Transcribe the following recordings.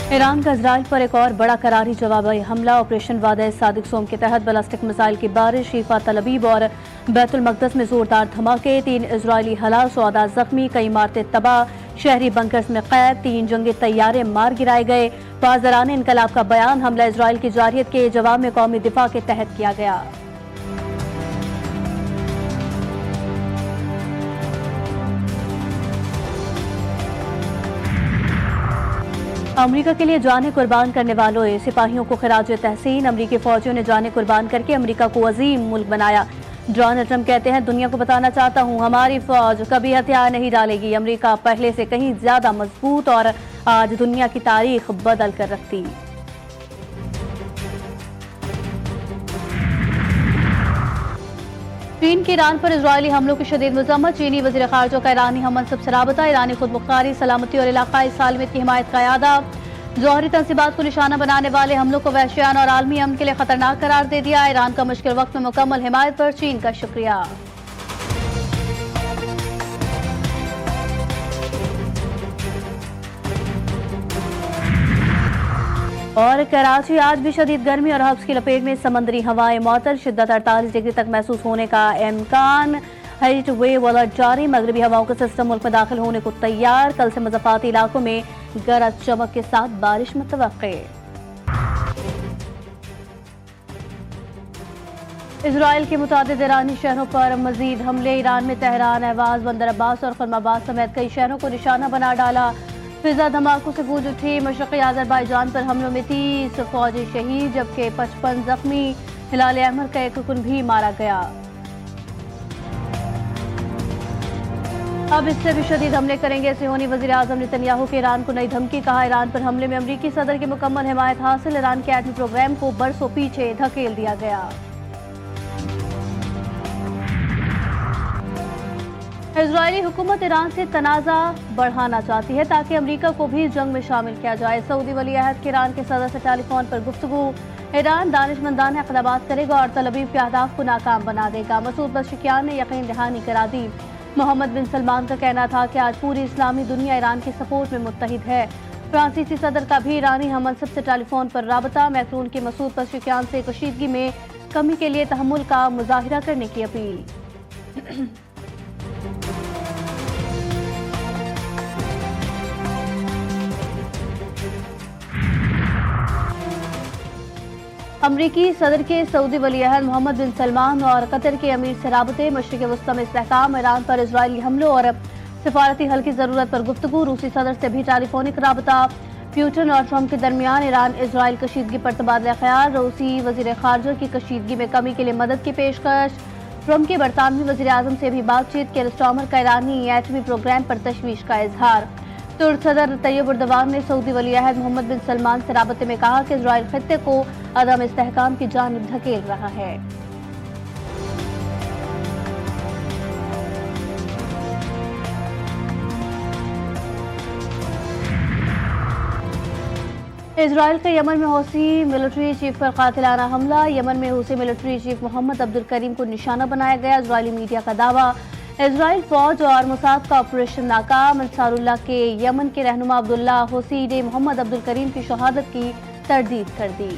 Iran का Israel पर एक और बड़ा करारी जवाबी हमला। ऑपरेशन वादा सादिक सोम के तहत बैलिस्टिक मिसाइल की बारिश, शीफा तलबीब और बैतुल मकदस में जोरदार धमाके, 3 इजरायली हलाक, 14 जख्मी, कई इमारतें तबाह, शहरी बंकर्स में कैद, 3 जंगी तैयारे मार गिराए गए। बाज़रान इनकलाब का बयान, हमला इजराइल की जारियत के जवाब में कौमी दिफा के तहत किया गया। अमरीका के लिए जाने कुर्बान करने वालों सिपाहियों को खिराज तहसीन। अमरीकी फौजियों ने जाने कुर्बान करके अमरीका को अजीम मुल्क बनाया। डोनाल्ड ट्रंप कहते हैं, दुनिया को बताना चाहता हूं, हमारी फौज कभी हथियार नहीं डालेगी। अमरीका पहले से कहीं ज्यादा मजबूत और आज दुनिया की तारीख बदल कर रखती। चीन के ईरान पर इजरायली हमलों की शदीद मजम्मत। चीनी वज़ीर ख़ारजा का ईरानी हममनसब से राबता। ईरानी खुद मुख्तारी, सलामती और इलाकाई सालमियत की हिमायत का यादा। जौहरी तंसीबात को निशाना बनाने वाले हमलों को वहशियाना और आलमी अमन के लिए खतरनाक करार दे दिया। ईरान का मुश्किल वक्त में मुकम्मल हिमायत पर चीन का शुक्रिया। और कराची आज भी शदीद गर्मी और हब्स की लपेट में। समंदरी हवाएं मौतल, शिद्दत 48 डिग्री तक महसूस होने का इम्कान। हीट वेव अलर्ट जारी। मगरबी हवाओं का सिस्टम मुल्क में दाखिल होने को तैयार। कल से मुज़फ़्फ़राती इलाकों में गरज चमक के साथ बारिश मुतवक्के। इजराइल के मुतादिद ईरानी शहरों पर मजीद हमले। ईरान में तेहरान, अहवाज, बंदर अब्बास और खुर्माबाद समेत कई शहरों को निशाना बना डाला। फिजा धमाकों से गूंज उठी। मशरक़ी अज़रबाईजान पर हमलों में 30 फौजी शहीद जबकि 55 जख्मी। हिलाल अहमर का एक रुकन भी मारा गया। अब इससे भी शदीद हमले करेंगे सिहोनी वज़ीर आज़म नेतन्याहू के ईरान को नई धमकी। कहा, ईरान पर हमले में अमरीकी सदर की मुकम्मल हिमायत हासिल। ईरान के एटमी प्रोग्राम को बरसों पीछे धकेल दिया गया। इजरायली हुकूमत ईरान से तनाज़ा बढ़ाना चाहती है ताकि अमरीका को भी जंग में शामिल किया जाए। सऊदी वली अहद के ईरान के सदर से टेलीफोन पर गुफ्तगू। ईरान दानिशमंदाना इक़दामात करेगा और तलबीब के अहदाफ को नाकाम बना देगा। मसूद पज़ेश्कियान ने यकीन दहानी करा दी। मोहम्मद बिन सलमान का कहना था कि आज पूरी इस्लामी दुनिया ईरान के सपोर्ट में मुत्तहिद है। फ्रांसीसी सदर का भी ईरानी हममनसब से टेलीफोन पर राबता। मैक्रोन की मसूद पज़ेश्कियान से कशीदगी में कमी के लिए तहम्मुल का मुजाहिरा करने की अपील। अमरीकी सदर के सऊदी वली अहद मोहम्मद बिन सलमान और कतर के अमीर से राबते। मशरिक़ वस्ता में इस्तेहकाम। ईरान पर इजरायली हमलों और सिफारती हल की जरूरत पर गुफ्तगू। रूसी सदर से भी टेलीफोनिक राबता। पुतिन और ट्रंप के दरमियान ईरान इजराइल कशीदगी पर तबादला ख्याल। रूसी वज़ीर ख़ारजा की कशीदगी में कमी के लिए मदद की पेशकश। ट्रंप के बरतानवी वज़ीर आज़म से भी बातचीत। केयर स्टार्मर का ईरानी एटमी प्रोग्राम पर तशवीश का इजहार। तुर्क सदर तैयब एर्दोगान ने सऊदी वली अहद मोहम्मद बिन सलमान से राबते में कहा कि इजराइल खित्ते को अदम इस्तेहकाम की जानिब धकेल रहा है। इजराइल का यमन में हौसी मिलिट्री चीफ पर कातिलाना हमला। यमन में हौसी मिलिट्री चीफ मोहम्मद अब्दुल करीम को निशाना बनाया गया। इजरायली मीडिया का दावा, इजराइल फौज और मोसाद का ऑपरेशन नाकाम। अंसारुल्लाह के यमन के रहनुमा अब्दुल्ला हौसी ने मोहम्मद अब्दुल करीम की शहादत की तरदीद कर दी।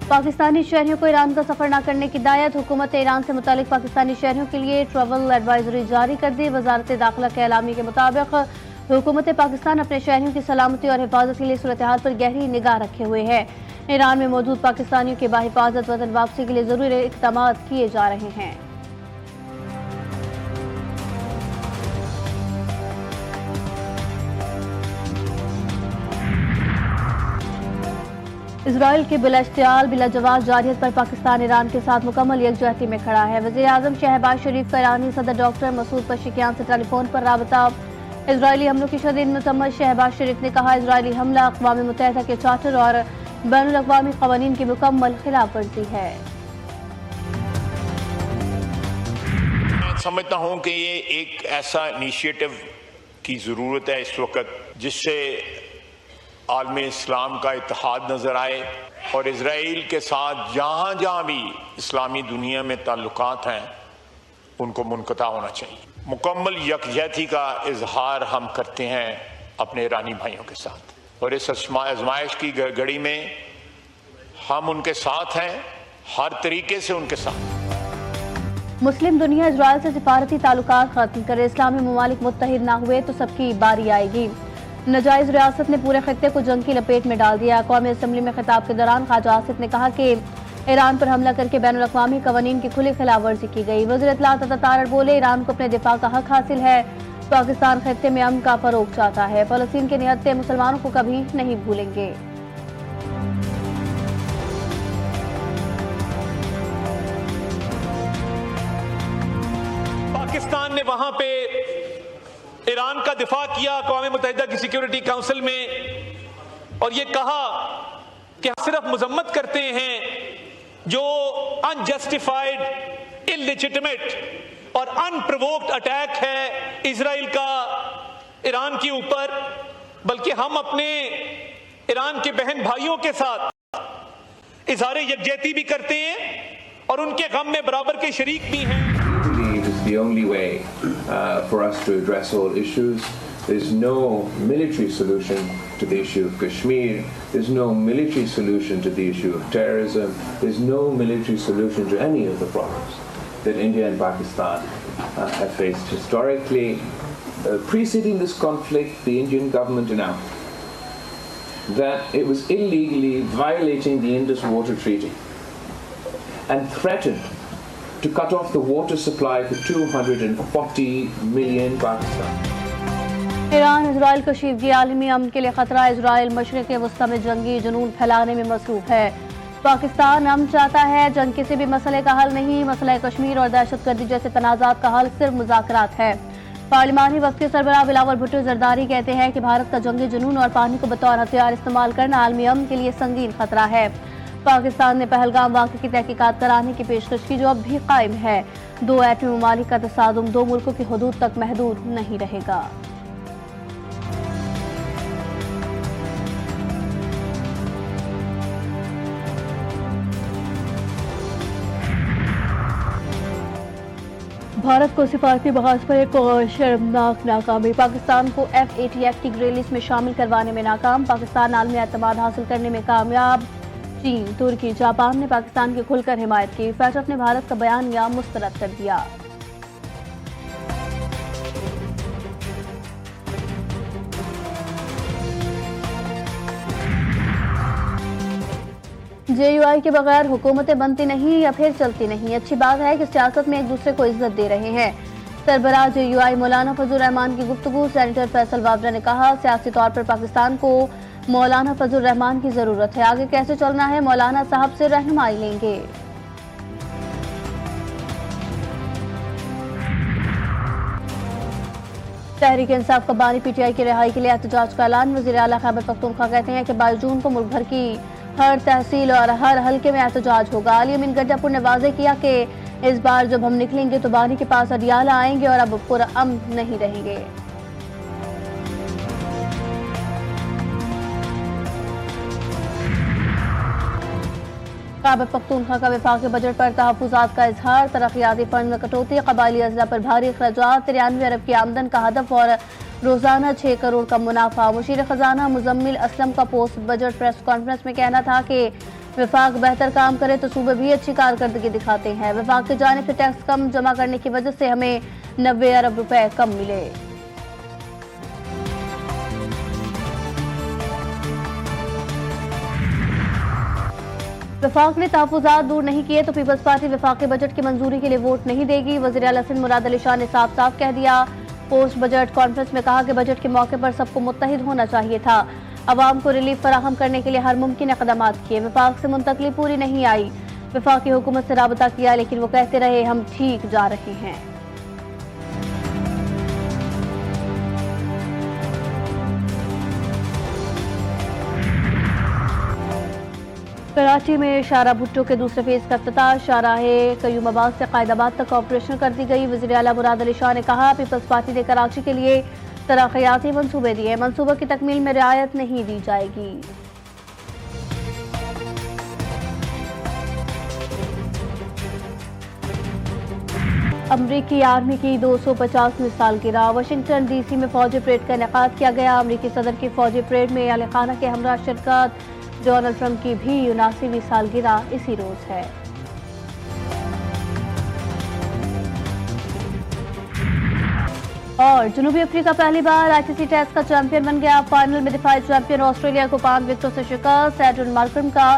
पाकिस्तानी शहरियों को ईरान का सफर न करने की हिदायत। हुकूमत ईरान से मुतालिक पाकिस्तानी शहरियों के लिए ट्रैवल एडवाइजरी जारी कर दी। वजारत दाखिला के एलामी के मुताबिक हुकूमत पाकिस्तान अपने शहरियों की सलामती और हिफाजत के लिए सूरत हाल पर गहरी निगाह रखे हुए है। ईरान में मौजूद पाकिस्तानियों की बाहिफाजत वतन वापसी के लिए जरूरी इक़दाम किए जा रहे हैं। इजराइल के बिलाश्तियाल बिलाजवाब जारियत पर पाकिस्तान ईरान के साथ मुकम्मल यकजहती में खड़ा है। वज़ीर आज़म शहबाज शरीफ का ईरानी सदर डॉक्टर मसूद पज़ेश्कियान से टेलीफोन पर राबता। इजरायली हमलों की शदीद मजम्मत। शहबाज शरीफ ने कहा, इजरायली हमला अक़वाम मुत्तहिदा के चार्टर और बैनुल अक़वामी क़वानीन की मुकम्मल खिलाफ वर्जी है। समझता हूँ कि ये एक ऐसा इनिशिएटिव की ज़रूरत है इस वक्त जिससे आलम इस्लाम का इत्तेहाद नज़र आए और इजराइल के साथ जहाँ जहाँ भी इस्लामी दुनिया में ताल्लुकात हैं उनको मुनक़ता होना चाहिए। मुकम्मल यकजहती का इजहार हम करते हैं अपने ईरानी भाइयों के साथ। और इस आजमाइश की घड़ी में हम उनके साथ हैं, हर तरीके से उनके साथ। मुस्लिम दुनिया इजराइल से सिफारती ताल्लुकात खत्म करे, इस्लामी ममालिक मुत्तहिद ना हुए तो सबकी बारी आएगी। नजायज रियासत ने पूरे खत्ते को जंग की लपेट में डाल दिया। कौमी असम्बली में खिताब के दौरान ख्वाजा आसिफ ने कहा कि ईरान पर हमला करके बैनुल अक़वामी कवानीन की खुली खिलाफ वर्जी की गई। वज़ीर इत्तलाआत अता तारड़ बोले, ईरान को अपने दिफा का हक हासिल है। पाकिस्तान खत्ते में अमन का फरोग चाहता है। फ़लस्तीन के निहत्ते मुसलमानों को कभी नहीं भूलेंगे। पाकिस्तान ने वहां पे ईरान का दिफा किया अक़वाम मुत्तहिदा की सिक्योरिटी काउंसिल में, और ये कहा कि हम सिर्फ मजम्मत करते हैं जो अनजस्टिफाइड, इलिजिटिमेट और अनप्रोवोक्ड अटैक है इजराइल का ईरान के ऊपर, बल्कि हम अपने ईरान के बहन भाइयों के साथ इजहार यकजहती भी करते हैं और उनके गम में बराबर के शरीक भी हैं। Is the only way for us to address all issues. There's no military solution to the issue of Kashmir. There's no military solution to the issue of terrorism. There's no military solution to any of the problems that India and Pakistan have faced historically. Preceding this conflict, the Indian government announced that it was illegally violating the Indus Water Treaty and threatened to cut off the water supply for 240 million Pakistan. Iran Israel कशीदगी आलमी अमन के लिए खतरा। Israel मशरिक़ वस्ता में जंगी जुनून फैलाने में मसरूफ है। पाकिस्तान अमन चाहता है, जंग किसी भी मसले का हल नहीं। मसला कश्मीर और दहशतगर्दी जैसे तनाज़ात का हल सिर्फ मुज़ाकरात है। पार्लिमानी वक्त के सरबराह बिलावल भुट्टो जरदारी कहते हैं कि भारत का जंगी जुनून और पानी को बतौर हथियार इस्तेमाल करना आलमी अमन के लिए संगीन खतरा है। पाकिस्तान ने पहलगाम वाक़े की तहकीकात कराने की पेशकश की, जो अब भी कायम है। दो एटमी ममालिक का तसादुम दो मुल्कों की हदूद तक महदूद नहीं रहेगा। भारत को सिफारती बहास पर एक और शर्मनाक नाकामी। पाकिस्तान को F-80F की ग्रे लिस्ट में शामिल करवाने में नाकाम। पाकिस्तान आलमी एतमाद हासिल करने में कामयाब। चीन, तुर्की, जापान ने पाकिस्तान की खुलकर हिमायत की। फैटफ ने भारत का बयानिया मुस्तरद कर दिया। JUI के बगैर हुकूमतें बनती नहीं या फिर चलती नहीं। अच्छी बात है कि सियासत में एक दूसरे को इज्जत दे रहे हैं। सरबराह JUI मौलाना फजल रहमान की गुफ्तगू। सेनेटर फैसल वाबरा ने कहा, सियासी तौर पर पाकिस्तान को मौलाना फजल रहमान की जरूरत है। आगे कैसे चलना है, मौलाना साहब से रहनुमाई लेंगे। तहरीक इंसाफ का बानी PTI की रिहाई के लिए एहतजाज का ऐलान। वज़ीर आला खैबर पख्तूनख्वा कहते हैं कि 22 जून को मुल्क भर की हर तहसील और हर हल्के में एहतजाज होगा। अली अमीन गड्डापुर ने वाज़ेह किया कि इस बार जब हम निकलेंगे तो बानी के पास अडियाला आएंगे और अब पूरा अमन नहीं रहेंगे। खैबर पख्तूनख्वा का वफाकी बजट पर तहफ़्फ़ुज़ात का इजहार। तरक्याती फंड में कटौती, क़बायली अज़ला पर भारी अख़राजात। 93 अरब की आमदन का हदफ और रोजाना 6 करोड़ का मुनाफा। मुशीर खजाना मुजम्मिल असलम का पोस्ट बजट प्रेस कॉन्फ्रेंस में कहना था कि वफाक बेहतर काम करे तो सूबे भी अच्छी कारकर्दगी दिखाते हैं। वफाक की जानिब से टैक्स कम जमा करने की वजह से हमें 90 अरब रुपए कम मिले। वफाक ने तहफ़्फ़ुज़ात दूर नहीं किए तो पीपल्स पार्टी वफाक के बजट की मंजूरी के लिए वोट नहीं देगी। वज़ीर आला सिंध मुराद अली शाह ने साफ साफ कह दिया। पोस्ट बजट कॉन्फ्रेंस में कहा कि बजट के मौके पर सबको मुत्तहिद होना चाहिए था। अवाम को रिलीफ फराहम करने के लिए हर मुमकिन इक़दाम किए। वफाक से मुंतकली पूरी नहीं आई। वफाकी हुकूमत से राबता किया लेकिन वो कहते रहे हम ठीक जा रहे हैं। कराची में शाहराह भुट्टो के दूसरे फेज का इफ्तिताह। शाहराहे कयूमाबाद से कायदाबाद तक ऑपरेशन कर दी गई। वज़ीर आला मुराद अली शाह ने कहा, पीपल्स पार्टी ने कराची के लिए तरक्याती मंसूबे दिए, मंसूबों की तकमील में रियायत नहीं दी जाएगी। अमरीकी आर्मी की 250वीं सालगिरह। वाशिंगटन डीसी में फौजी परेड का इनेकाद किया गया। अमरीकी सदर की फौजी परेड में अली खाना के हमरा शिरकत। डोनाल्ड ट्रंप की भी 79वीं सालगिरह इसी रोज है। और जनूबी अफ्रीका पहली बार आईसीसी टेस्ट का चैंपियन बन गया। फाइनल में दिफाई चैंपियन ऑस्ट्रेलिया को 5 विकेटों से शिकस्त। एडन मार्करम का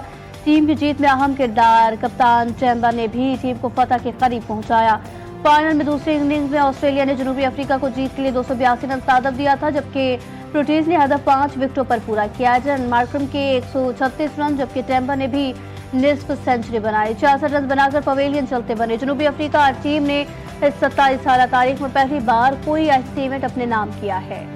टीम की जीत में अहम किरदार। कप्तान चैम्बर ने भी टीम को फतह के करीब पहुंचाया। फाइनल में दूसरी इनिंग्स में ऑस्ट्रेलिया ने जनूबी अफ्रीका को जीत के लिए 282 रन सादब दिया था, जबकि प्रोटीज ने हदफ 5 विकेटों पर पूरा किया। एडन मार्करम के 136 रन, जबकि टेम्बर ने भी निस्फ सेंचुरी बनाई। 66 रन बनाकर पवेलियन चलते बने। जनूबी अफ्रीका टीम ने इस 27 साल तारीख में पहली बार कोई ऐसी इवेंट अपने नाम किया है।